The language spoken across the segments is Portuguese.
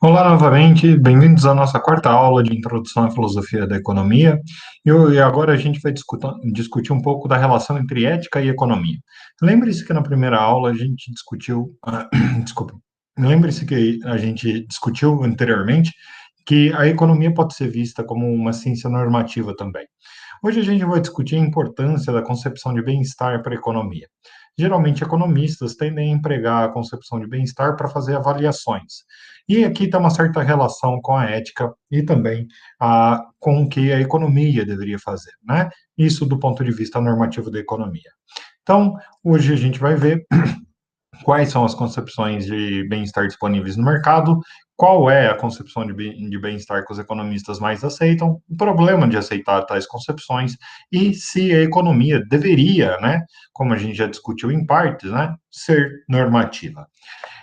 Olá novamente, bem-vindos à nossa quarta aula de Introdução à Filosofia da Economia. E agora a gente vai discutir um pouco da relação entre ética e economia. Lembre-se que na primeira aula a gente discutiu, desculpa, lembre-se que a gente discutiu anteriormente que a economia pode ser vista como uma ciência normativa também. Hoje a gente vai discutir a importância da concepção de bem-estar para a economia. Geralmente, economistas tendem a empregar a concepção de bem-estar para fazer avaliações. E aqui está uma certa relação com a ética e também com o que a economia deveria fazer, né? Isso do ponto de vista normativo da economia. Então, hoje a gente vai ver quais são as concepções de bem-estar disponíveis no mercado, qual é a concepção de bem-estar que os economistas mais aceitam, o problema de aceitar tais concepções e se a economia deveria, né, como a gente já discutiu em partes, né, ser normativa.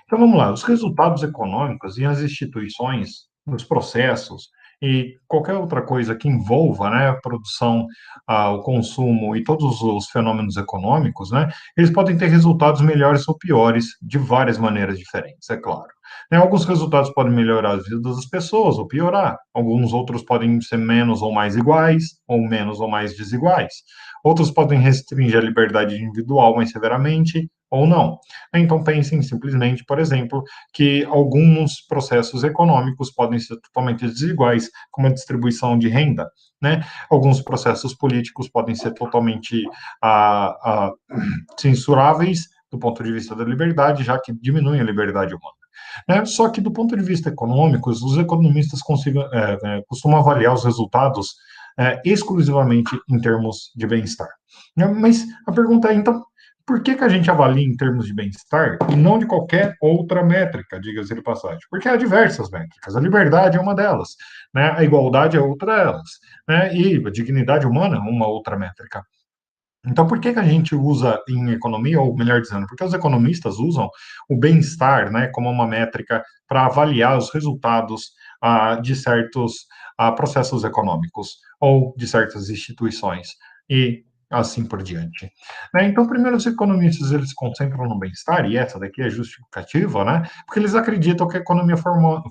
Então vamos lá, os resultados econômicos e as instituições, os processos e qualquer outra coisa que envolva, né, a produção, o consumo e todos os fenômenos econômicos, né, eles podem ter resultados melhores ou piores de várias maneiras diferentes, é claro. Né, alguns resultados podem melhorar as vidas das pessoas ou piorar, alguns outros podem ser menos ou mais iguais, ou menos ou mais desiguais. Outros podem restringir a liberdade individual mais severamente, ou não. Então, pensem simplesmente, por exemplo, que alguns processos econômicos podem ser totalmente desiguais, como a distribuição de renda, né? Alguns processos políticos podem ser totalmente censuráveis do ponto de vista da liberdade, já que diminuem a liberdade humana. Né? Só que, do ponto de vista econômico, os economistas costumam avaliar os resultados exclusivamente em termos de bem-estar. Mas a pergunta é, então, por que a gente avalia em termos de bem-estar e não de qualquer outra métrica, diga-se de passagem? Porque há diversas métricas. A liberdade é uma delas, né? A igualdade é outra delas, né? E a dignidade humana é uma outra métrica. Então, por que a gente usa em economia, ou melhor dizendo, porque os economistas usam o bem-estar, né, como uma métrica para avaliar os resultados de certos processos econômicos ou de certas instituições e assim por diante. Né? Então, primeiro, os economistas eles se concentram no bem-estar, e essa daqui é justificativa, né, porque eles acreditam que a economia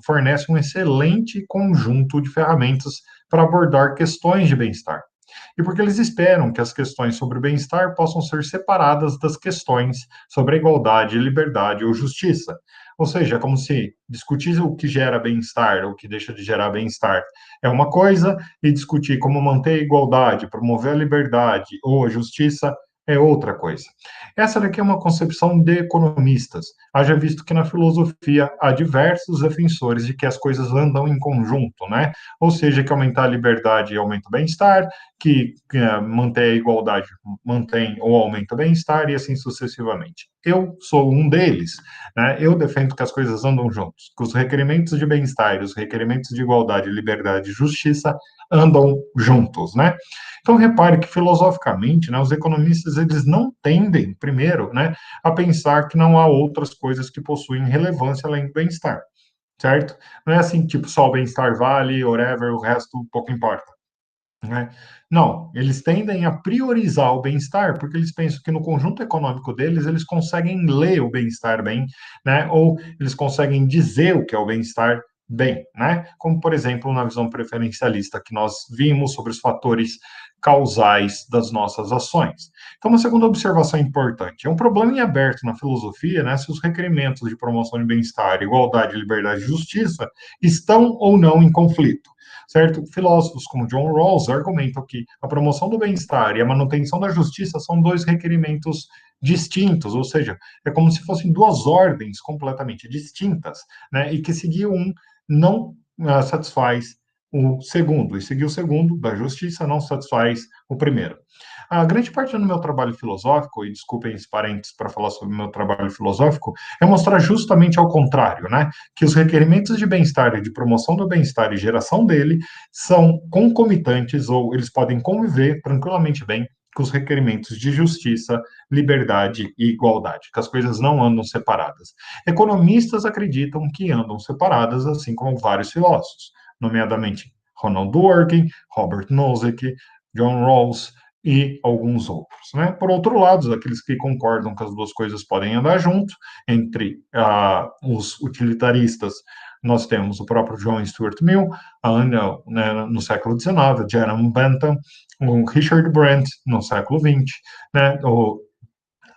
fornece um excelente conjunto de ferramentas para abordar questões de bem-estar e porque eles esperam que as questões sobre o bem-estar possam ser separadas das questões sobre a igualdade, liberdade ou justiça. Ou seja, é como se discutir o que gera bem-estar ou o que deixa de gerar bem-estar é uma coisa, e discutir como manter a igualdade, promover a liberdade ou a justiça é outra coisa. Essa daqui é uma concepção de economistas. Haja visto que na filosofia há diversos defensores de que as coisas andam em conjunto, né? Ou seja, que aumentar a liberdade aumenta o bem-estar, que mantém a igualdade, mantém ou aumenta o bem-estar e assim sucessivamente. Eu sou um deles, né? Eu defendo que as coisas andam juntos, que os requerimentos de bem-estar, os requerimentos de igualdade, liberdade e justiça andam juntos, né? Então repare que filosoficamente, né, os economistas eles não tendem, primeiro, né, a pensar que não há outras coisas que possuem relevância além do bem-estar, certo? Não é assim, tipo, só o bem-estar vale, whatever, o resto pouco importa. Né? Não, eles tendem a priorizar o bem-estar porque eles pensam que no conjunto econômico deles eles conseguem ler o bem-estar bem, né? Ou eles conseguem dizer o que é o bem-estar bem, né? Como por exemplo na visão preferencialista que nós vimos sobre os fatores causais das nossas ações. Então, uma segunda observação importante: é um problema em aberto na filosofia, né? Se os requerimentos de promoção de bem-estar, igualdade, liberdade e justiça estão ou não em conflito, certo? Filósofos como John Rawls argumentam que a promoção do bem-estar e a manutenção da justiça são dois requerimentos distintos, ou seja, é como se fossem duas ordens completamente distintas, né? E que seguir um não satisfaz o segundo, e seguir o segundo, da justiça, não satisfaz o primeiro. A grande parte do meu trabalho filosófico, e desculpem os parênteses para falar sobre o meu trabalho filosófico, é mostrar justamente ao contrário, né? Que os requerimentos de bem-estar e de promoção do bem-estar e geração dele são concomitantes, ou eles podem conviver tranquilamente bem com os requerimentos de justiça, liberdade e igualdade, que as coisas não andam separadas. Economistas acreditam que andam separadas, assim como vários filósofos, nomeadamente Ronald Dworkin, Robert Nozick, John Rawls e alguns outros, né? Por outro lado, aqueles que concordam que as duas coisas podem andar junto, entre os utilitaristas, nós temos o próprio John Stuart Mill, né, no século XIX, Jerome Bentham, o Richard Brandt, no século XX, né, o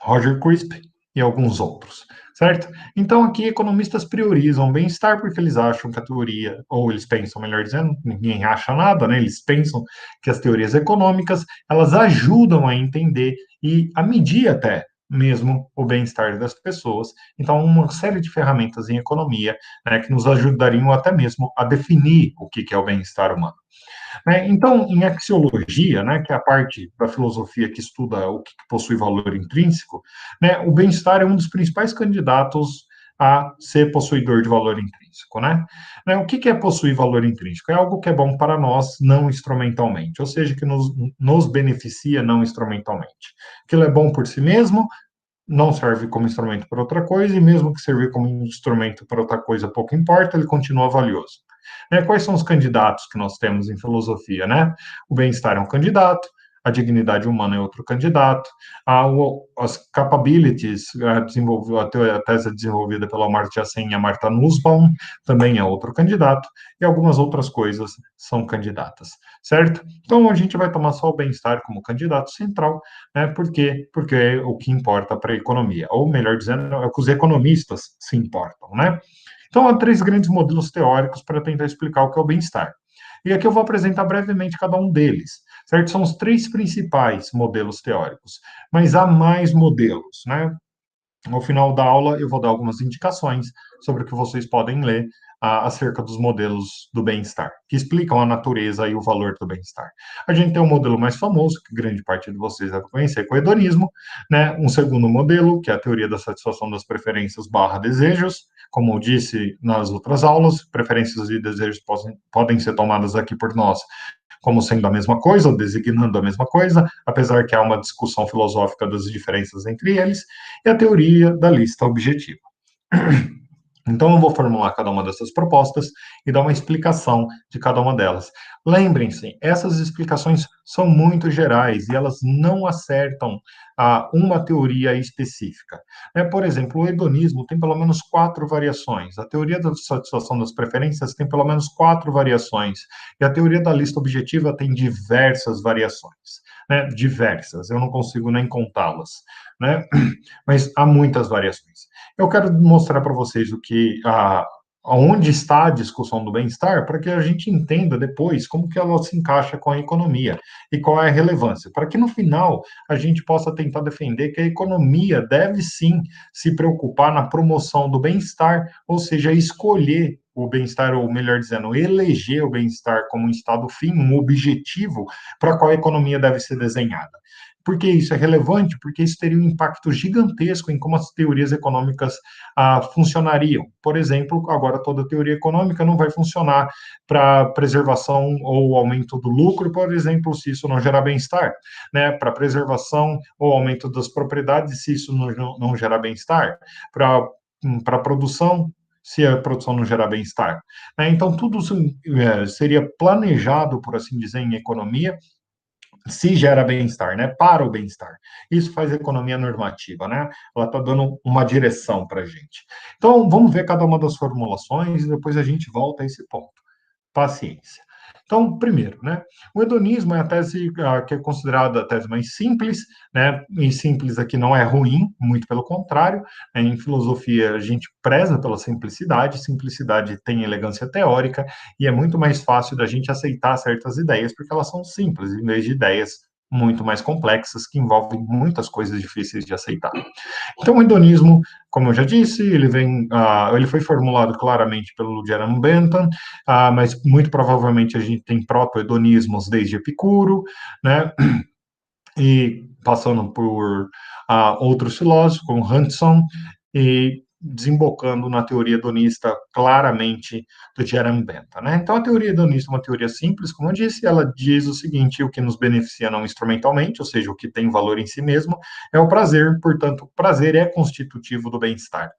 Roger Crisp e alguns outros, certo? Então, aqui, economistas priorizam o bem-estar porque eles acham que a teoria, ou eles pensam, melhor dizendo, ninguém acha nada, né? Eles pensam que as teorias econômicas, elas ajudam a entender e a medir até mesmo o bem-estar das pessoas. Então, uma série de ferramentas em economia, né, que nos ajudariam até mesmo a definir o que é o bem-estar humano. Né? Então, em axiologia, né, que é a parte da filosofia que estuda o que possui valor intrínseco, né, o bem-estar é um dos principais candidatos a ser possuidor de valor intrínseco, né? O que é possuir valor intrínseco? É algo que é bom para nós não instrumentalmente, ou seja, que nos beneficia não instrumentalmente. Aquilo é bom por si mesmo, não serve como instrumento para outra coisa, e mesmo que servir como instrumento para outra coisa, pouco importa, ele continua valioso. Quais são os candidatos que nós temos em filosofia, né? O bem-estar é um candidato, a dignidade humana é outro candidato, as capabilities, a tese desenvolvida pela Amartya Sen e a Martha Nussbaum, também é outro candidato, e algumas outras coisas são candidatas, certo? Então, a gente vai tomar só o bem-estar como candidato central, né? Por quê? Porque é o que importa para a economia, ou melhor dizendo, é o que os economistas se importam, né? Então, há três grandes modelos teóricos para tentar explicar o que é o bem-estar. E aqui eu vou apresentar brevemente cada um deles, certo? São os três principais modelos teóricos, mas há mais modelos, né? No final da aula, eu vou dar algumas indicações sobre o que vocês podem ler acerca dos modelos do bem-estar, que explicam a natureza e o valor do bem-estar. A gente tem um modelo mais famoso, que grande parte de vocês deve conhecer, que é o hedonismo, né? Um segundo modelo, que é a teoria da satisfação das preferências barra desejos. Como eu disse nas outras aulas, preferências e desejos podem ser tomadas aqui por nós como sendo a mesma coisa, ou designando a mesma coisa, apesar que há uma discussão filosófica das diferenças entre eles, e a teoria da lista objetiva. Então, eu vou formular cada uma dessas propostas e dar uma explicação de cada uma delas. Lembrem-se, essas explicações são muito gerais e elas não acertam uma teoria específica. Por exemplo, o hedonismo tem pelo menos 4 variações, a teoria da satisfação das preferências tem pelo menos 4 variações, e a teoria da lista objetiva tem diversas variações. Diversas, eu não consigo nem contá-las, né? Mas há muitas variações. Eu quero mostrar para vocês onde está a discussão do bem-estar, para que a gente entenda depois como que ela se encaixa com a economia e qual é a relevância, para que no final a gente possa tentar defender que a economia deve sim se preocupar na promoção do bem-estar, ou seja, escolher o bem-estar, ou melhor dizendo, eleger o bem-estar como um estado fim, um objetivo para qual a economia deve ser desenhada. Por que isso é relevante? Porque isso teria um impacto gigantesco em como as teorias econômicas funcionariam. Por exemplo, agora toda teoria econômica não vai funcionar para preservação ou aumento do lucro, por exemplo, se isso não gerar bem-estar, né? Para preservação ou aumento das propriedades, se isso não gerar bem-estar, para produção, se a produção não gerar bem-estar. Então, tudo seria planejado, por assim dizer, em economia, se gera bem-estar, né? Para o bem-estar. Isso faz economia normativa, né? Ela está dando uma direção para a gente. Então, vamos ver cada uma das formulações e depois a gente volta a esse ponto. Paciência. Então, primeiro, né? O hedonismo é a tese que é considerada a tese mais simples, né? E simples aqui não é ruim, muito pelo contrário. Em filosofia, a gente preza pela simplicidade, simplicidade tem elegância teórica, e é muito mais fácil da gente aceitar certas ideias, porque elas são simples, em vez de ideias muito mais complexas, que envolvem muitas coisas difíceis de aceitar. Então, o hedonismo, como eu já disse, ele foi formulado claramente pelo Jerome Bentham, mas muito provavelmente a gente tem proto-hedonismos desde Epicuro, né? E passando por outros filósofos, como Hudson, e desembocando na teoria hedonista claramente do Jeremy Bentham, né? Então, a teoria hedonista é uma teoria simples, como eu disse, ela diz o seguinte: o que nos beneficia não instrumentalmente, ou seja, o que tem valor em si mesmo, é o prazer, portanto, o prazer é constitutivo do bem-estar,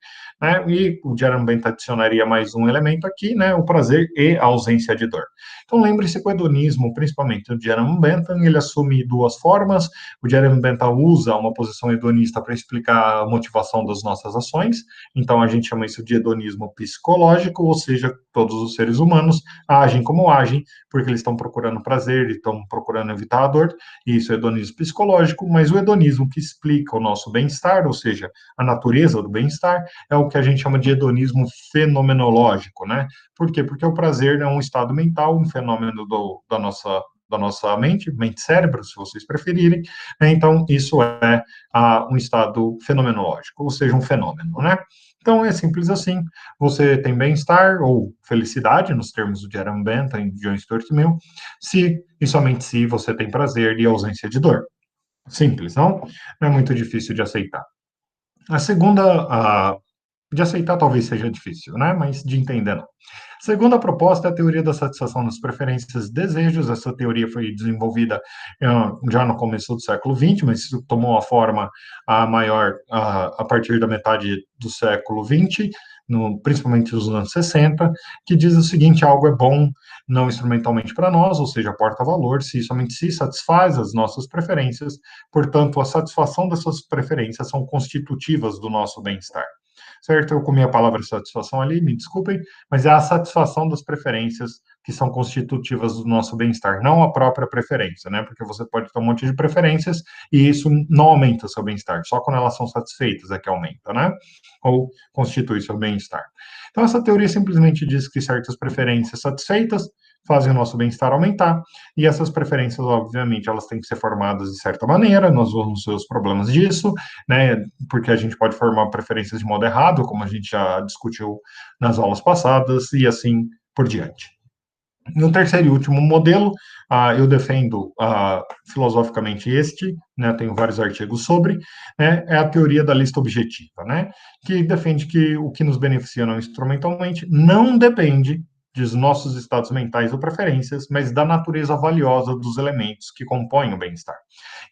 né? E o Jeremy Bentham adicionaria mais um elemento aqui, né? O prazer e a ausência de dor. Então, lembre-se que o hedonismo, principalmente o Jeremy Bentham, ele assume duas formas. O Jeremy Bentham usa uma posição hedonista para explicar a motivação das nossas ações, então a gente chama isso de hedonismo psicológico, ou seja, todos os seres humanos agem como agem, porque eles estão procurando prazer, estão procurando evitar a dor, e isso é hedonismo psicológico, mas o hedonismo que explica o nosso bem-estar, ou seja, a natureza do bem-estar, é o que a gente chama de hedonismo fenomenológico, né? Por quê? Porque o prazer é um estado mental, um fenômeno da nossa mente, mente-cérebro, se vocês preferirem, né? Então, isso é um estado fenomenológico, ou seja, um fenômeno, né? Então, é simples assim, você tem bem-estar ou felicidade, nos termos do Jeremy Bentham e John Stuart Mill, se e somente se você tem prazer e ausência de dor. Simples, não? Não é muito difícil de aceitar. A segunda, de aceitar talvez seja difícil, né? Mas de entender não. Segunda proposta é a teoria da satisfação das preferências e desejos. Essa teoria foi desenvolvida já no começo do século XX, mas isso tomou a forma maior a partir da metade do século XX, principalmente nos anos 60, que diz o seguinte: algo é bom não instrumentalmente para nós, ou seja, aporta valor, se somente se satisfaz as nossas preferências, portanto, a satisfação dessas preferências são constitutivas do nosso bem-estar. Certo? Eu comi a palavra satisfação ali, me desculpem, mas é a satisfação das preferências que são constitutivas do nosso bem-estar, não a própria preferência, né? Porque você pode ter um monte de preferências e isso não aumenta o seu bem-estar, só quando elas são satisfeitas é que aumenta, né? Ou constitui seu bem-estar. Então, essa teoria simplesmente diz que certas preferências satisfeitas fazem o nosso bem-estar aumentar, e essas preferências, obviamente, elas têm que ser formadas de certa maneira, nós vamos ver os problemas disso, né, porque a gente pode formar preferências de modo errado, como a gente já discutiu nas aulas passadas, e assim por diante. No terceiro e último modelo, eu defendo filosoficamente este, né, tenho vários artigos sobre, né, é a teoria da lista objetiva, né, que defende que o que nos beneficia não instrumentalmente não depende dos nossos estados mentais ou preferências, mas da natureza valiosa dos elementos que compõem o bem-estar.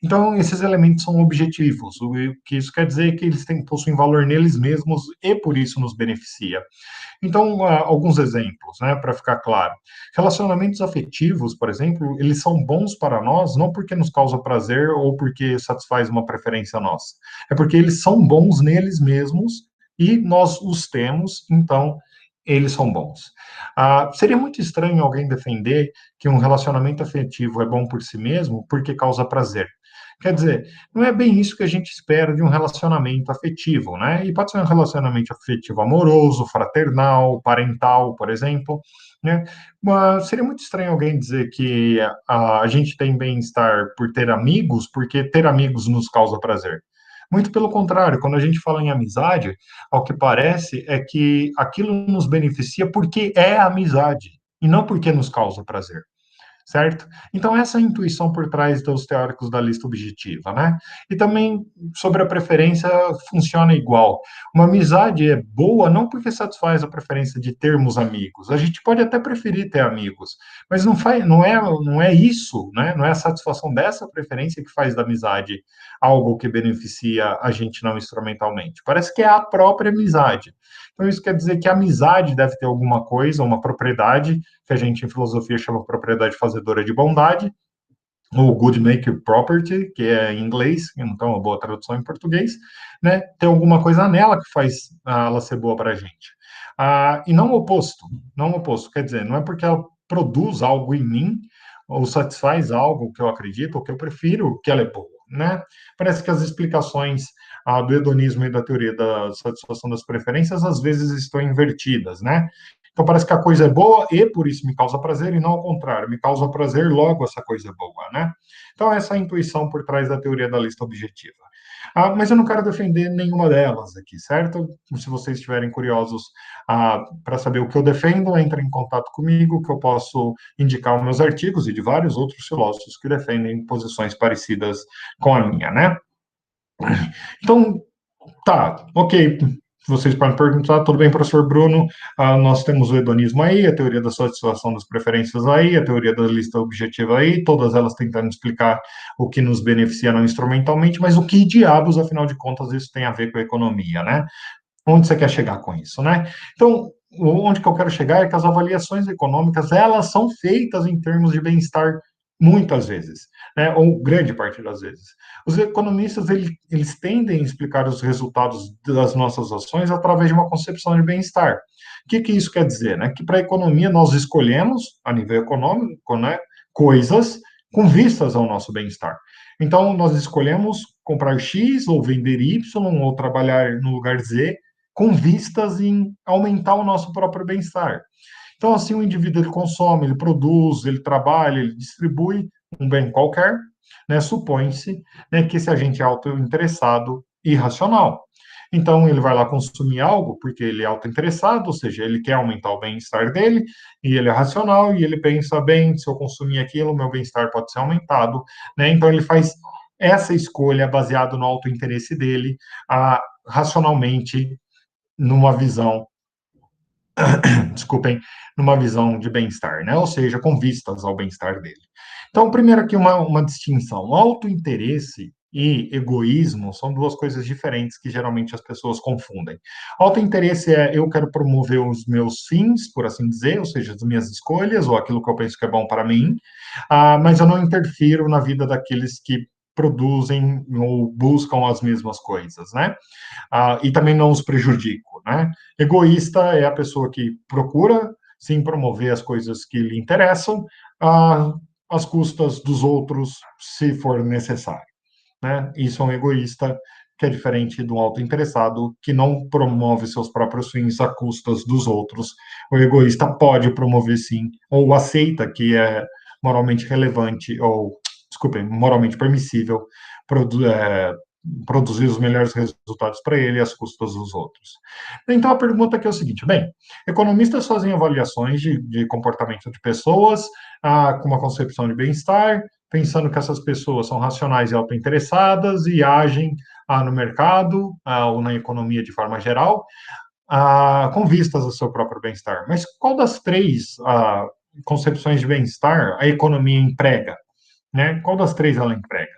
Então, esses elementos são objetivos, o que isso quer dizer é que eles possuem valor neles mesmos e por isso nos beneficia. Então, alguns exemplos, né, para ficar claro. Relacionamentos afetivos, por exemplo, eles são bons para nós não porque nos causa prazer ou porque satisfaz uma preferência nossa. É porque eles são bons neles mesmos e nós os temos, então eles são bons. Seria muito estranho alguém defender que um relacionamento afetivo é bom por si mesmo porque causa prazer. Quer dizer, não é bem isso que a gente espera de um relacionamento afetivo, né? E pode ser um relacionamento afetivo amoroso, fraternal, parental, por exemplo, né? Mas seria muito estranho alguém dizer que a gente tem bem-estar por ter amigos, porque ter amigos nos causa prazer. Muito pelo contrário, quando a gente fala em amizade, ao que parece é que aquilo nos beneficia porque é amizade e não porque nos causa prazer, certo? Então, essa é a intuição por trás dos teóricos da lista objetiva, né? E também sobre a preferência funciona igual. Uma amizade é boa não porque satisfaz a preferência de termos amigos. A gente pode até preferir ter amigos, mas não é isso, né? Não é a satisfação dessa preferência que faz da amizade algo que beneficia a gente não instrumentalmente. Parece que é a própria amizade. Então, isso quer dizer que a amizade deve ter alguma coisa, uma propriedade, que a gente em filosofia chama propriedade fazedora de bondade, ou good maker property, que é em inglês, então uma boa tradução em português, né? Tem alguma coisa nela que faz ela ser boa para a gente. E não o oposto, não o oposto, quer dizer, não é porque ela produz algo em mim, ou satisfaz algo que eu acredito, ou que eu prefiro, que ela é boa, né? Parece que as explicações do hedonismo e da teoria da satisfação das preferências às vezes estão invertidas, né? Então parece que a coisa é boa e por isso me causa prazer, e não ao contrário, me causa prazer, logo essa coisa é boa, né? Então essa é a intuição por trás da teoria da lista objetiva. Mas eu não quero defender nenhuma delas aqui, certo? Se vocês estiverem curiosos para saber o que eu defendo, entre em contato comigo, que eu posso indicar os meus artigos e de vários outros filósofos que defendem posições parecidas com a minha, né? Então, tá, ok. vocês podem perguntar, tudo bem, professor Bruno, nós temos o hedonismo aí, a teoria da satisfação das preferências aí, a teoria da lista objetiva aí, todas elas tentando explicar o que nos beneficia não instrumentalmente, mas o que diabos, afinal de contas, isso tem a ver com a economia, né? Onde você quer chegar com isso, né? Então, onde que eu quero chegar é que as avaliações econômicas, elas são feitas em termos de bem-estar muitas vezes, né? Ou grande parte das vezes. Os economistas, eles tendem a explicar os resultados das nossas ações através de uma concepção de bem-estar. O que isso quer dizer, né? Que para a economia nós escolhemos, a nível econômico, né, coisas com vistas ao nosso bem-estar. Então, nós escolhemos comprar X ou vender Y ou trabalhar no lugar Z com vistas em aumentar o nosso próprio bem-estar. Então, assim, o indivíduo ele consome, ele produz, ele trabalha, ele distribui um bem qualquer, né? Supõe-se, né, que esse agente é autointeressado e racional. Então, ele vai lá consumir algo porque ele é autointeressado, ou seja, ele quer aumentar o bem-estar dele, e ele é racional, e ele pensa, bem, se eu consumir aquilo, meu bem-estar pode ser aumentado, né? Então, ele faz essa escolha baseado no autointeresse dele, racionalmente, numa visão, desculpem, numa visão de bem-estar, né? Ou seja, com vistas ao bem-estar dele. Então, primeiro aqui uma distinção. Autointeresse e egoísmo são duas coisas diferentes que geralmente as pessoas confundem. Autointeresse é eu quero promover os meus fins, por assim dizer, ou seja, as minhas escolhas ou aquilo que eu penso que é bom para mim, mas eu não interfiro na vida daqueles que produzem ou buscam as mesmas coisas, né? E também não os prejudico, né? Egoísta é a pessoa que procura, sim, promover as coisas que lhe interessam, às custas dos outros, se for necessário, né? Isso é um egoísta, que é diferente do autointeressado, que não promove seus próprios fins à custas dos outros. O egoísta pode promover, sim, ou aceita que é moralmente relevante, ou, desculpem, moralmente permissível, produzir os melhores resultados para ele às custas dos outros. Então, a pergunta aqui é o seguinte: bem, economistas fazem avaliações de comportamento de pessoas com uma concepção de bem-estar, pensando que essas pessoas são racionais e autointeressadas e agem no mercado ou na economia de forma geral, com vistas ao seu próprio bem-estar. Mas qual das três concepções de bem-estar a economia emprega? Né? Qual das três ela emprega?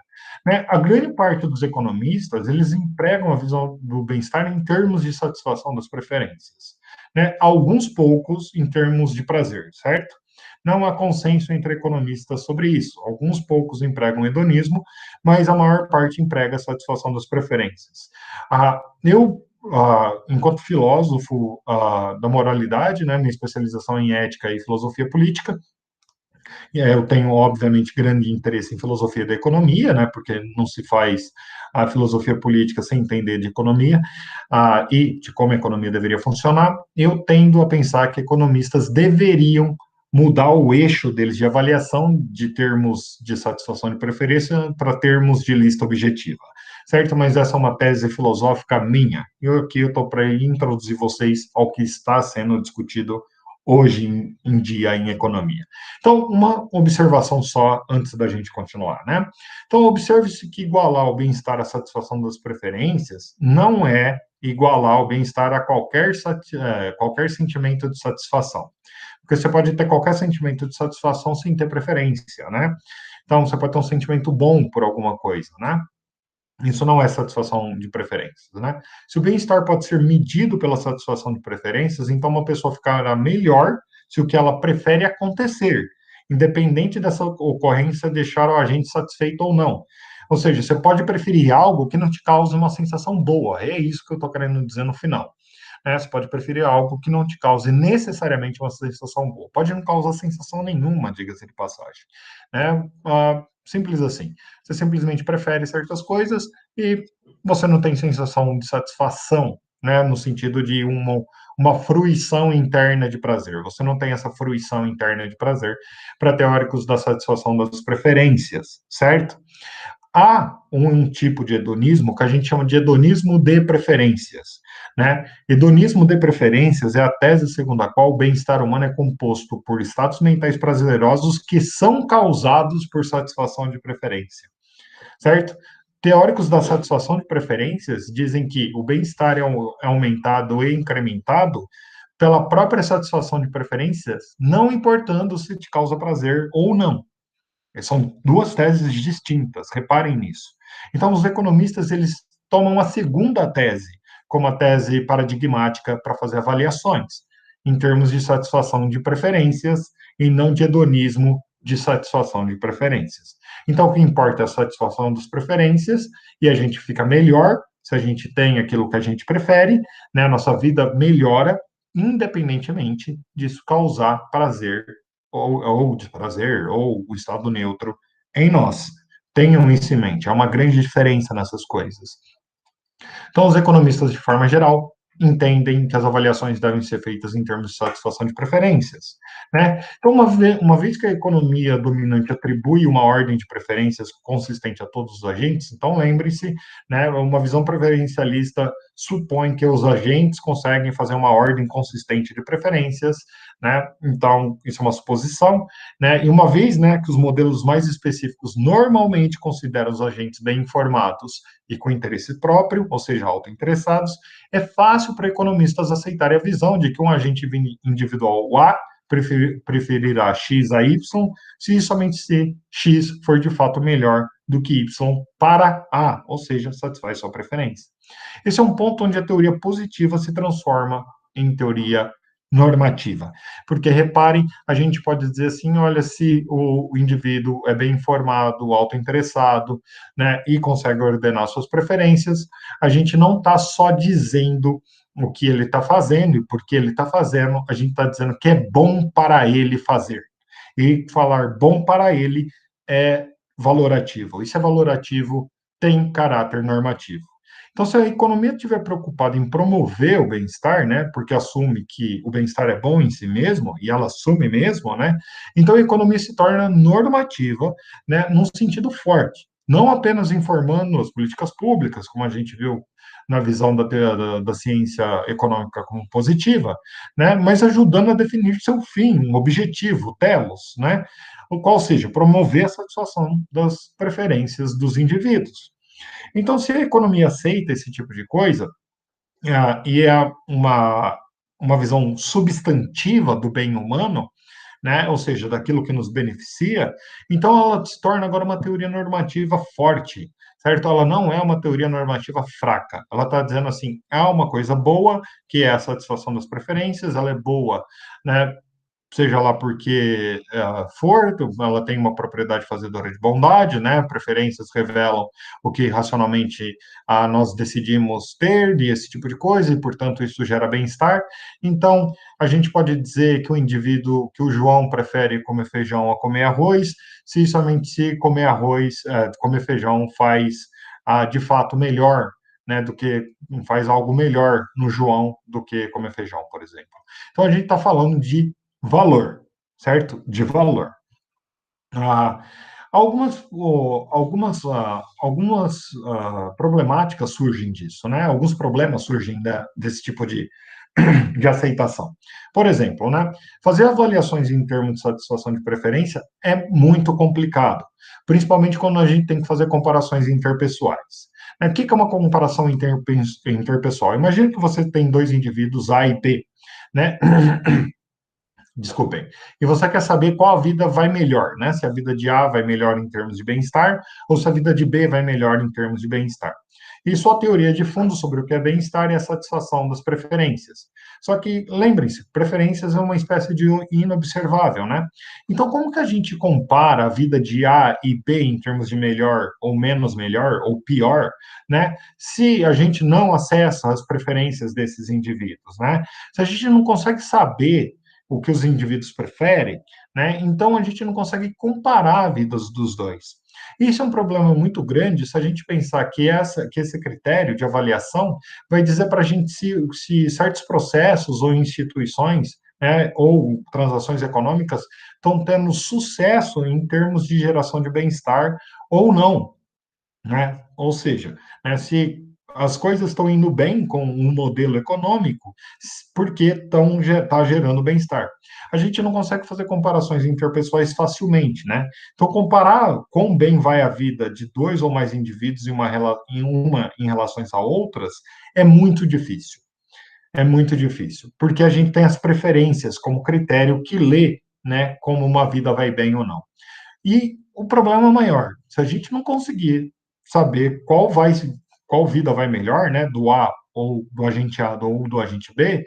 Né? A grande parte dos economistas, eles empregam a visão do bem-estar em termos de satisfação das preferências. Né? Alguns poucos em termos de prazer, certo? Não há consenso entre economistas sobre isso. Alguns poucos empregam hedonismo, mas a maior parte emprega a satisfação das preferências. Enquanto filósofo da moralidade, né, minha especialização em ética e filosofia política, eu tenho, obviamente, grande interesse em filosofia da economia, né, porque não se faz a filosofia política sem entender de economia e de como a economia deveria funcionar. Eu tendo a pensar que economistas deveriam mudar o eixo deles de avaliação de termos de satisfação de preferência para termos de lista objetiva, certo? Mas essa é uma tese filosófica minha. E aqui eu estou para introduzir vocês ao que está sendo discutido hoje em dia em economia. Então, uma observação só antes da gente continuar, né? Então, observe-se que igualar o bem-estar à satisfação das preferências não é igualar o bem-estar a qualquer sentimento de satisfação. Porque você pode ter qualquer sentimento de satisfação sem ter preferência, né? Então, você pode ter um sentimento bom por alguma coisa, né? Isso não é satisfação de preferências, né? Se o bem-estar pode ser medido pela satisfação de preferências, então uma pessoa ficará melhor se o que ela prefere acontecer, independente dessa ocorrência deixar o agente satisfeito ou não. Ou seja, você pode preferir algo que não te cause uma sensação boa. É isso que eu estou querendo dizer no final. Você pode preferir algo que não te cause necessariamente uma sensação boa. Pode não causar sensação nenhuma, diga-se de passagem. Simples assim. Você simplesmente prefere certas coisas e você não tem sensação de satisfação, né, no sentido de uma fruição interna de prazer. Você não tem essa fruição interna de prazer para teóricos da satisfação das preferências, certo? Há um tipo de hedonismo que a gente chama de hedonismo de preferências, né? Hedonismo de preferências é a tese segundo a qual o bem-estar humano é composto por estados mentais prazerosos que são causados por satisfação de preferência, certo? Teóricos da satisfação de preferências dizem que o bem-estar é aumentado e incrementado pela própria satisfação de preferências, não importando se te causa prazer ou não. São duas teses distintas, reparem nisso. Então, os economistas, eles tomam a segunda tese como a tese paradigmática para fazer avaliações, em termos de satisfação de preferências e não de hedonismo de satisfação de preferências. Então, o que importa é a satisfação das preferências e a gente fica melhor se a gente tem aquilo que a gente prefere, né? A nossa vida melhora, independentemente disso causar prazer ou desprazer, ou o estado neutro em nós. Tenham isso em mente, há uma grande diferença nessas coisas. Então, os economistas, de forma geral, entendem que as avaliações devem ser feitas em termos de satisfação de preferências, né? Então, uma vez que a economia dominante atribui uma ordem de preferências consistente a todos os agentes, então lembre-se, né, uma visão preferencialista supõe que os agentes conseguem fazer uma ordem consistente de preferências, né? Então, isso é uma suposição, né? E uma vez, né, que os modelos mais específicos normalmente consideram os agentes bem informados e com interesse próprio, ou seja, autointeressados, é fácil para economistas aceitarem a visão de que um agente individual A preferirá X a Y, se somente se X for de fato melhor do que Y para A, ou seja, satisfaz sua preferência. Esse é um ponto onde a teoria positiva se transforma em teoria normativa. Porque, reparem, a gente pode dizer assim, olha, se o indivíduo é bem informado, autointeressado, né, e consegue ordenar suas preferências, a gente não está só dizendo o que ele está fazendo e por que ele está fazendo, a gente está dizendo que é bom para ele fazer. E falar bom para ele é valorativo. E se é valorativo, tem caráter normativo. Então, se a economia estiver preocupada em promover o bem-estar, né, porque assume que o bem-estar é bom em si mesmo, e ela assume mesmo, né, então a economia se torna normativa, né, num sentido forte, não apenas informando as políticas públicas, como a gente viu na visão da ciência econômica como positiva, né, mas ajudando a definir seu fim, um objetivo, telos, né, o qual seja promover a satisfação das preferências dos indivíduos. Então, se a economia aceita esse tipo de coisa, e é uma visão substantiva do bem humano, né, ou seja, daquilo que nos beneficia, então ela se torna agora uma teoria normativa forte, certo? Ela não é uma teoria normativa fraca. Ela está dizendo assim, há uma coisa boa, que é a satisfação das preferências, ela é boa, né, seja lá porque for, ela tem uma propriedade fazedora de bondade, né? Preferências revelam o que racionalmente nós decidimos ter, e esse tipo de coisa, e portanto isso gera bem-estar. Então, a gente pode dizer que o indivíduo, que o João prefere comer feijão a comer arroz, se somente se comer arroz, comer feijão faz de fato melhor, né, do que faz algo melhor no João do que comer feijão, por exemplo. Então a gente está falando de valor, certo? De valor. Ah, algumas problemáticas surgem disso, né? Alguns problemas surgem desse tipo de aceitação. Por exemplo, né? Fazer avaliações em termos de satisfação de preferência é muito complicado, principalmente quando a gente tem que fazer comparações interpessoais. O que é uma comparação interpessoal? Imagine que você tem dois indivíduos A e B, né? Desculpem. E você quer saber qual a vida vai melhor, né? Se a vida de A vai melhor em termos de bem-estar ou se a vida de B vai melhor em termos de bem-estar. E sua teoria de fundo sobre o que é bem-estar é a satisfação das preferências. Só que, lembrem-se, preferências é uma espécie de inobservável, né? Então, como que a gente compara a vida de A e B em termos de melhor ou menos melhor ou pior, né? Se a gente não acessa as preferências desses indivíduos, né? Se a gente não consegue saber o que os indivíduos preferem, né? Então a gente não consegue comparar a vida dos dois. Isso é um problema muito grande se a gente pensar que esse critério de avaliação vai dizer para a gente se certos processos ou instituições, né, ou transações econômicas estão tendo sucesso em termos de geração de bem-estar ou não, né? Ou seja, né, se as coisas estão indo bem com um modelo econômico porque está gerando bem-estar. A gente não consegue fazer comparações interpessoais facilmente, né? Então, comparar quão bem vai a vida de dois ou mais indivíduos em relações a outras é muito difícil. É muito difícil, porque a gente tem as preferências como critério que lê, né, como uma vida vai bem ou não. E o problema maior, se a gente não conseguir saber qual vida vai melhor, né, do A ou do agente A ou do agente B,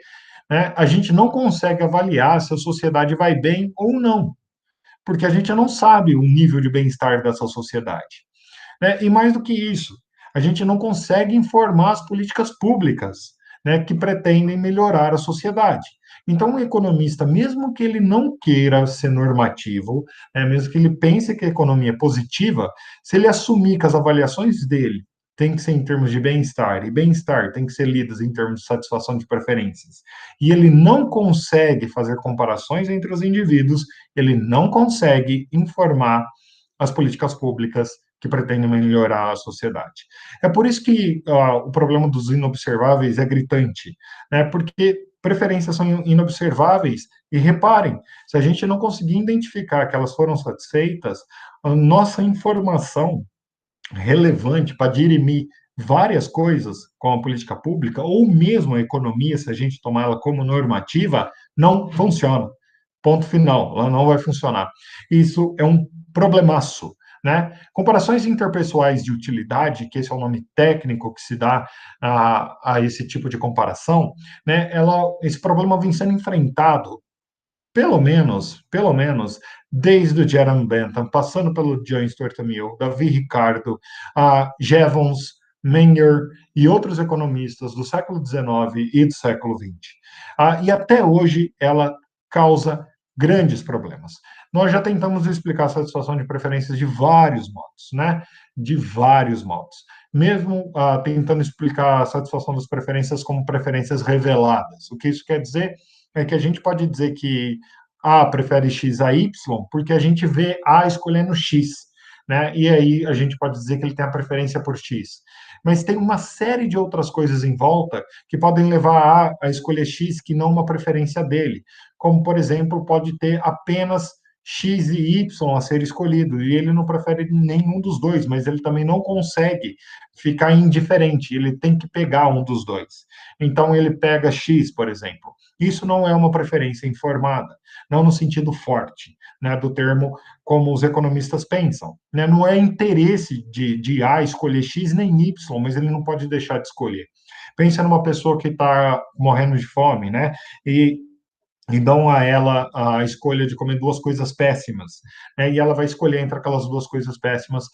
né, a gente não consegue avaliar se a sociedade vai bem ou não, porque a gente não sabe o nível de bem-estar dessa sociedade. Né? E mais do que isso, a gente não consegue informar as políticas públicas, né, que pretendem melhorar a sociedade. Então, o economista, mesmo que ele não queira ser normativo, né, mesmo que ele pense que a economia é positiva, se ele assumir que as avaliações dele têm que ser em termos de bem-estar, e bem-estar tem que ser lidas em termos de satisfação de preferências, e ele não consegue fazer comparações entre os indivíduos, ele não consegue informar as políticas públicas que pretendem melhorar a sociedade. É por isso que o problema dos inobserváveis é gritante, né? Porque preferências são inobserváveis e reparem, se a gente não conseguir identificar que elas foram satisfeitas, a nossa informação relevante para dirimir várias coisas com a política pública, ou mesmo a economia, se a gente tomar ela como normativa, não funciona. Ponto final, ela não vai funcionar. Isso é um problemaço, né? Comparações interpessoais de utilidade, que esse é o nome técnico que se dá a esse tipo de comparação, né? Esse problema vem sendo enfrentado pelo menos, desde o Jerome Bentham, passando pelo John Stuart Mill, Davi Ricardo, Jevons, Menger e outros economistas do século XIX e do século XX. E até hoje ela causa grandes problemas. Nós já tentamos explicar a satisfação de preferências de vários modos, né? De vários modos. Mesmo tentando explicar a satisfação das preferências como preferências reveladas. O que isso quer dizer é que a gente pode dizer que A prefere X a Y, porque a gente vê A escolhendo X, né? E aí a gente pode dizer que ele tem a preferência por X. Mas tem uma série de outras coisas em volta que podem levar A escolher X que não uma preferência dele. Como, por exemplo, pode ter apenas X e Y a ser escolhido, e ele não prefere nenhum dos dois, mas ele também não consegue ficar indiferente, ele tem que pegar um dos dois. Então ele pega X, por exemplo. Isso não é uma preferência informada, não no sentido forte, né, do termo como os economistas pensam. Né? Não é interesse de A escolher X nem Y, mas ele não pode deixar de escolher. Pensa numa pessoa que está morrendo de fome, né? E dão a ela a escolha de comer duas coisas péssimas, né? E ela vai escolher entre aquelas duas coisas péssimas,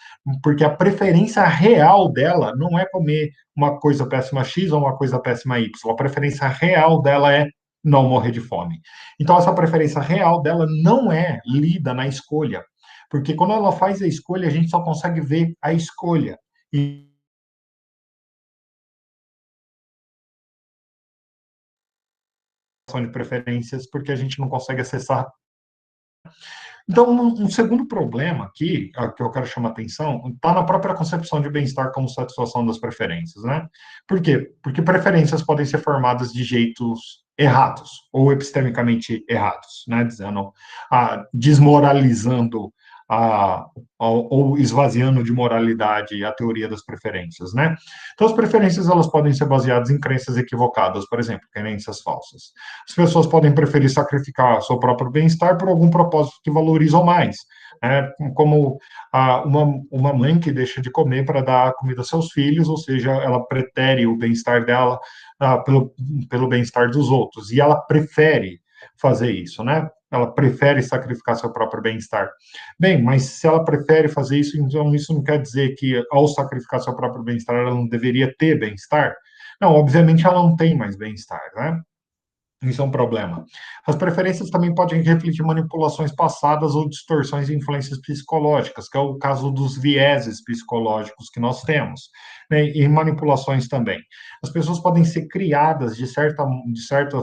porque a preferência real dela não é comer uma coisa péssima X ou uma coisa péssima Y. A preferência real dela é não morrer de fome. Então, essa preferência real dela não é lida na escolha, porque quando ela faz a escolha, a gente só consegue ver a escolha. E de preferências, porque a gente não consegue acessar. Então, um segundo problema aqui, que eu quero chamar a atenção, está na própria concepção de bem-estar como satisfação das preferências, né? Por quê? Porque preferências podem ser formadas de jeitos errados, ou epistemicamente errados, né? Dizendo, desmoralizando ou esvaziando de moralidade a teoria das preferências, né? Então, as preferências elas podem ser baseadas em crenças equivocadas, por exemplo, crenças falsas. As pessoas podem preferir sacrificar seu próprio bem-estar por algum propósito que valorizam mais, né? Como uma mãe que deixa de comer para dar comida aos seus filhos, ou seja, ela pretere o bem-estar dela pelo bem-estar dos outros, e ela prefere fazer isso, né? Ela prefere sacrificar seu próprio bem-estar. Bem, mas se ela prefere fazer isso, então isso não quer dizer que ao sacrificar seu próprio bem-estar ela não deveria ter bem-estar? Não, obviamente ela não tem mais bem-estar, né? Isso é um problema. As preferências também podem refletir manipulações passadas ou distorções e influências psicológicas, que é o caso dos vieses psicológicos que nós temos, né? E manipulações também. As pessoas podem ser criadas, de certa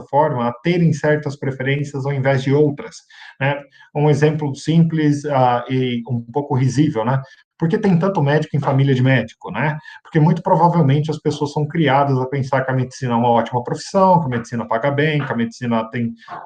forma, a terem certas preferências ao invés de outras, né? Um exemplo simples e um pouco risível, né? Por que tem tanto médico em família de médico, né? Porque muito provavelmente as pessoas são criadas a pensar que a medicina é uma ótima profissão, que a medicina paga bem, que a medicina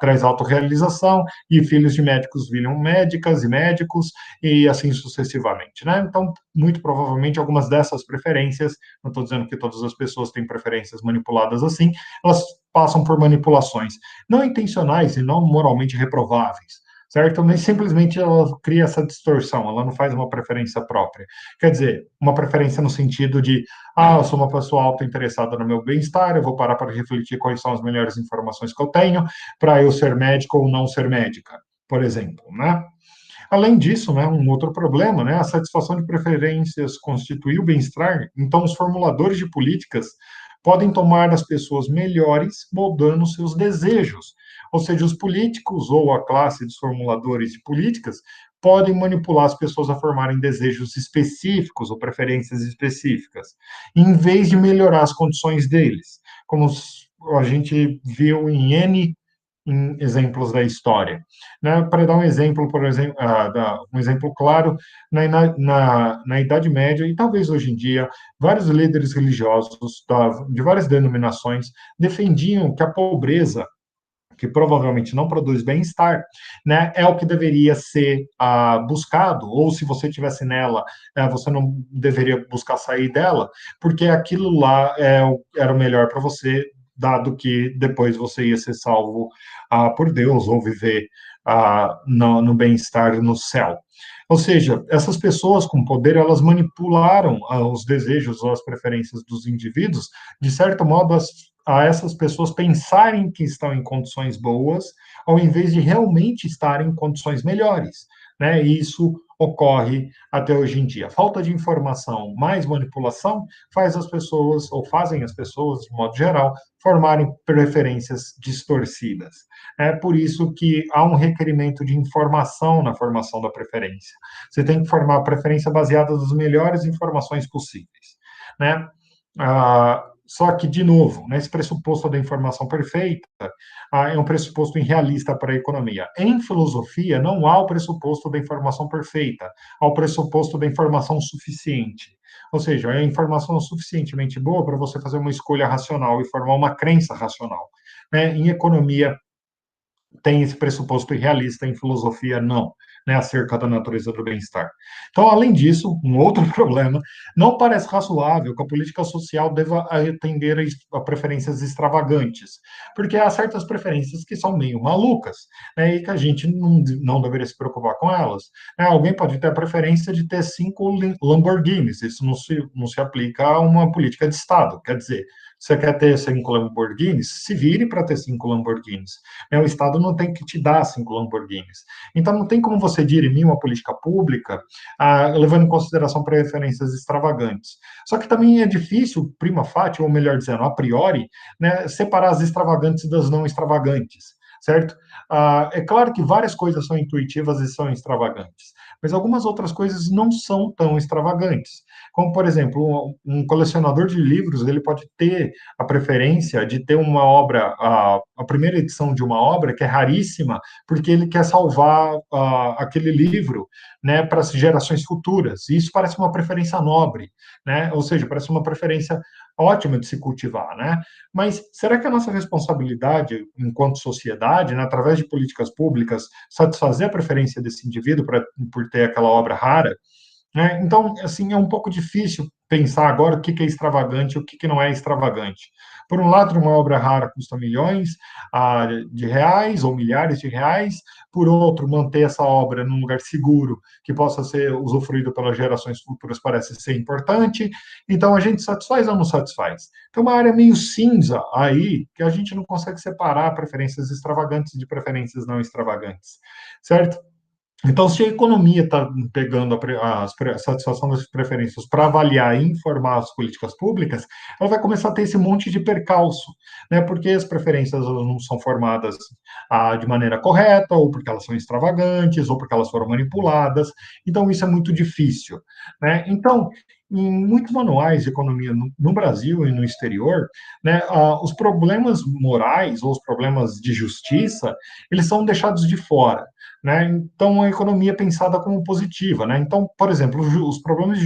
traz autorrealização, e filhos de médicos viram médicas e médicos, e assim sucessivamente, né? Então, muito provavelmente, algumas dessas preferências, não estou dizendo que todas as pessoas têm preferências manipuladas assim, elas passam por manipulações não intencionais e não moralmente reprováveis, certo? Mas simplesmente ela cria essa distorção, ela não faz uma preferência própria. Quer dizer, uma preferência no sentido de, eu sou uma pessoa autointeressada no meu bem-estar, eu vou parar para refletir quais são as melhores informações que eu tenho para eu ser médico ou não ser médica, por exemplo, né? Além disso, né, um outro problema, né, a satisfação de preferências constitui o bem-estar, então os formuladores de políticas podem tomar as pessoas melhores moldando seus desejos. Ou seja, os políticos ou a classe dos formuladores de políticas podem manipular as pessoas a formarem desejos específicos ou preferências específicas, em vez de melhorar as condições deles, como a gente viu em N em exemplos da história. Né? Para dar um exemplo, por exemplo, um exemplo claro, na Idade Média e talvez hoje em dia, vários líderes religiosos de várias denominações defendiam que a pobreza, que provavelmente não produz bem-estar, né, é o que deveria ser buscado, ou se você estivesse nela, você não deveria buscar sair dela, porque aquilo lá era o melhor para você, dado que depois você ia ser salvo por Deus, ou viver no bem-estar no céu. Ou seja, essas pessoas com poder, elas manipularam os desejos ou as preferências dos indivíduos, de certo modo, a essas pessoas pensarem que estão em condições boas, ao invés de realmente estarem em condições melhores. Né? E isso ocorre até hoje em dia. Falta de informação mais manipulação faz as pessoas, ou fazem as pessoas, de modo geral, formarem preferências distorcidas. É por isso que há um requerimento de informação na formação da preferência. Você tem que formar a preferência baseada nas melhores informações possíveis. Né? Só que, de novo, né, esse pressuposto da informação perfeita é um pressuposto irrealista para a economia. Em filosofia, não há o pressuposto da informação perfeita, há o pressuposto da informação suficiente. Ou seja, é a informação suficientemente boa para você fazer uma escolha racional e formar uma crença racional. Né? Em economia, tem esse pressuposto irrealista, em filosofia, não, né, acerca da natureza do bem-estar. Então, além disso, um outro problema, não parece razoável que a política social deva atender a preferências extravagantes, porque há certas preferências que são meio malucas, né, e que a gente não deveria se preocupar com elas. Alguém pode ter a preferência de ter 5 Lamborghinis, isso não se aplica a uma política de Estado, quer dizer, você quer ter 5 Lamborghinis? Se vire para ter 5 Lamborghinis. O Estado não tem que te dar 5 Lamborghinis. Então, não tem como você dirimir uma política pública levando em consideração preferências extravagantes. Só que também é difícil, prima facie, ou melhor dizendo, a priori, né, separar as extravagantes das não extravagantes, certo? É claro que várias coisas são intuitivas e são extravagantes, mas algumas outras coisas não são tão extravagantes. Como, por exemplo, um colecionador de livros, ele pode ter a preferência de ter uma obra, a primeira edição de uma obra que é raríssima, porque ele quer salvar aquele livro, né, para as gerações futuras. E isso parece uma preferência nobre, né? Ou seja, parece uma preferência ótima de se cultivar, né? Mas será que a nossa responsabilidade, enquanto sociedade, né, através de políticas públicas, satisfazer a preferência desse indivíduo por ter aquela obra rara? Né? Então, assim, é um pouco difícil pensar agora o que é extravagante e o que não é extravagante. Por um lado, uma obra rara custa milhões de reais ou milhares de reais, por outro, manter essa obra num lugar seguro que possa ser usufruído pelas gerações futuras parece ser importante. Então, a gente satisfaz ou não satisfaz? Tem uma área meio cinza aí que a gente não consegue separar preferências extravagantes de preferências não extravagantes, certo? Então, se a economia está pegando a satisfação das preferências para avaliar e informar as políticas públicas, ela vai começar a ter esse monte de percalço, né? Porque as preferências não são formadas de maneira correta, ou porque elas são extravagantes, ou porque elas foram manipuladas. Então, isso é muito difícil, né? Então, em muitos manuais de economia no Brasil e no exterior, né, os problemas morais ou os problemas de justiça, eles são deixados de fora. Né? Então, a economia é pensada como positiva. Né? Então, por exemplo, os problemas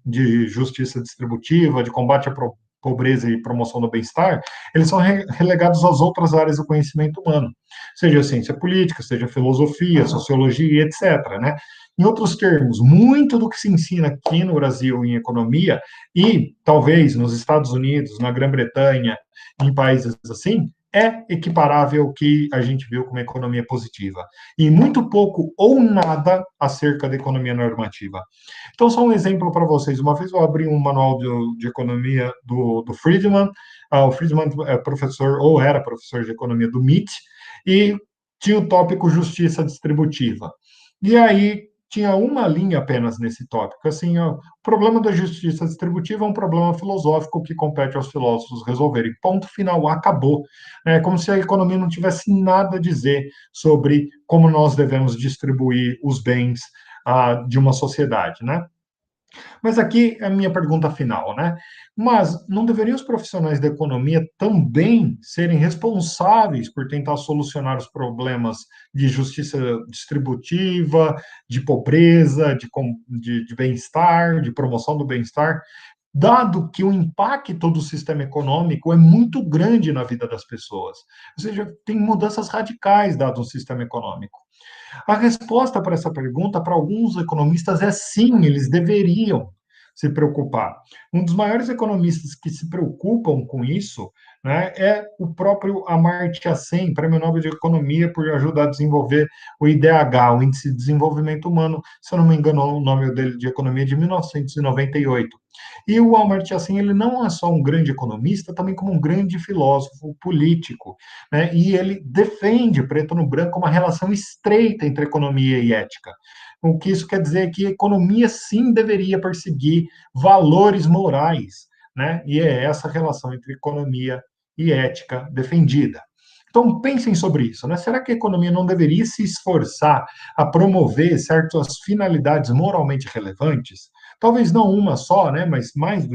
de justiça distributiva, de combate à pobreza e promoção do bem-estar, eles são relegados às outras áreas do conhecimento humano, seja ciência política, seja filosofia, sociologia, etc. Né? Em outros termos, muito do que se ensina aqui no Brasil em economia e talvez nos Estados Unidos, na Grã-Bretanha, em países assim, é equiparável ao que a gente viu como economia positiva. E muito pouco ou nada acerca da economia normativa. Então, só um exemplo para vocês. Uma vez eu abri um manual de economia do Friedman. O Friedman é professor, ou era professor de economia do MIT, e tinha o tópico justiça distributiva. E aí tinha uma linha apenas nesse tópico. Assim, o problema da justiça distributiva é um problema filosófico que compete aos filósofos resolverem. Ponto final, acabou. É como se a economia não tivesse nada a dizer sobre como nós devemos distribuir os bens de uma sociedade, né? Mas aqui é a minha pergunta final, né? Mas não deveriam os profissionais da economia também serem responsáveis por tentar solucionar os problemas de justiça distributiva, de pobreza, de bem-estar, de promoção do bem-estar, dado que o impacto do sistema econômico é muito grande na vida das pessoas? Ou seja, tem mudanças radicais dado o sistema econômico. A resposta para essa pergunta, para alguns economistas, é sim, eles deveriam se preocupar. Um dos maiores economistas que se preocupam com isso, né, é o próprio Amartya Sen, Prêmio Nobel de Economia, por ajudar a desenvolver o IDH, o Índice de Desenvolvimento Humano, se eu não me engano, o nome dele de economia é de 1998. E o Amartya Sen, ele não é só um grande economista, também como um grande filósofo político, né? E ele defende, preto no branco, uma relação estreita entre economia e ética. O que isso quer dizer é que a economia sim deveria perseguir valores morais, né? E é essa relação entre economia e ética defendida. Então, pensem sobre isso, né? Será que a economia não deveria se esforçar a promover certas finalidades moralmente relevantes? Talvez não uma só, né? Mas mais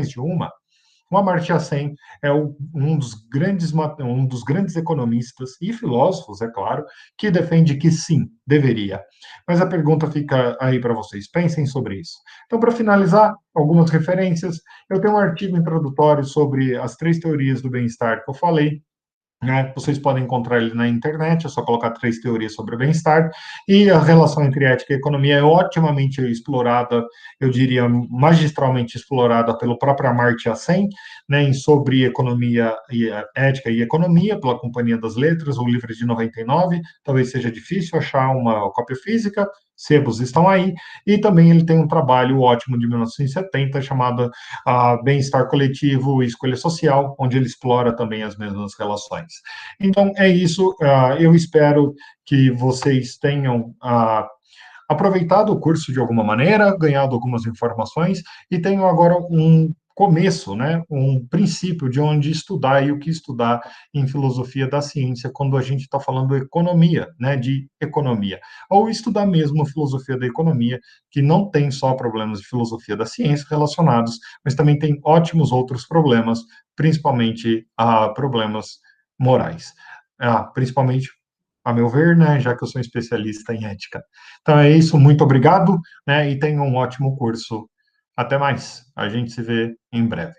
de uma. O Amartya Sen é um dos grandes economistas e filósofos, é claro, que defende que sim, deveria. Mas a pergunta fica aí para vocês, pensem sobre isso. Então, para finalizar, algumas referências. Eu tenho um artigo introdutório sobre as 3 teorias do bem-estar que eu falei, né? Vocês podem encontrar ele na internet, é só colocar 3 teorias sobre o bem-estar, e a relação entre ética e economia é otimamente explorada, eu diria magistralmente explorada pelo próprio Amartya Sen, né, em sobre economia e ética e economia, pela Companhia das Letras, o livro é de 99, talvez seja difícil achar uma cópia física, sebos estão aí, e também ele tem um trabalho ótimo de 1970 chamado Bem-Estar Coletivo e Escolha Social, onde ele explora também as mesmas relações. Então, é isso. Eu espero que vocês tenham aproveitado o curso de alguma maneira, ganhado algumas informações e tenham agora um começo, né, um princípio de onde estudar e o que estudar em filosofia da ciência quando a gente está falando economia, né, de economia, ou estudar mesmo filosofia da economia, que não tem só problemas de filosofia da ciência relacionados, mas também tem ótimos outros problemas, principalmente problemas morais, principalmente a meu ver, né, já que eu sou um especialista em ética. Então é isso, muito obrigado, né, e tenha um ótimo curso. Até mais. A gente se vê em breve.